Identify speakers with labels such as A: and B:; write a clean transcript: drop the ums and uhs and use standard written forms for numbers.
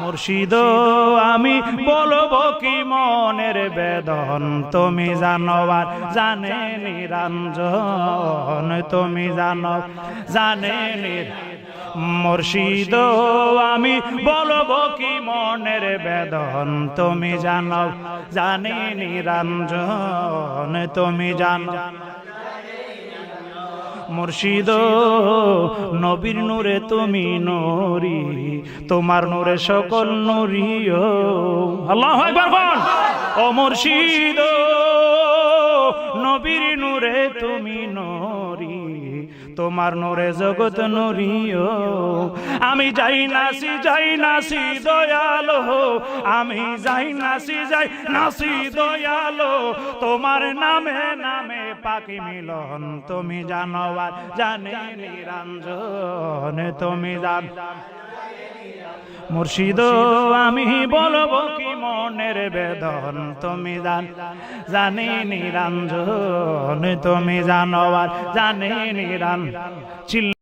A: মুর্শিদ আমি বলবো কি মনের বেদন, তুমি জানো আর জানে নিরঞ্জন, তুমি জানো জানে মুর্শিদ আমি বলবো কি মনের বেদন, তুমি জানো জানে নিরঞ্জন, তুমি জানো মুর্শিদ নবীর নূরে তুমি নূরি, তোমার নূরে সকল নূরিও। আল্লাহু আকবার বল। ও মুর্শিদ নবীর নূরে তুমি নূরি, তোমার নূরে জগৎ নূরিও। আমি যাই নাসি দয়ালো, আমি যাই নাসি দয়ালো, তোমার নামে নামে পাখি মিলন, তুমি জানো আর জানে নিরঞ্জন, তুমি জান মুর্শিদ আমি বলবো কি মনের বেদন, তুমি জানি নিরঞ্জন, তুমি জানো আর জানি নিরঞ্জন।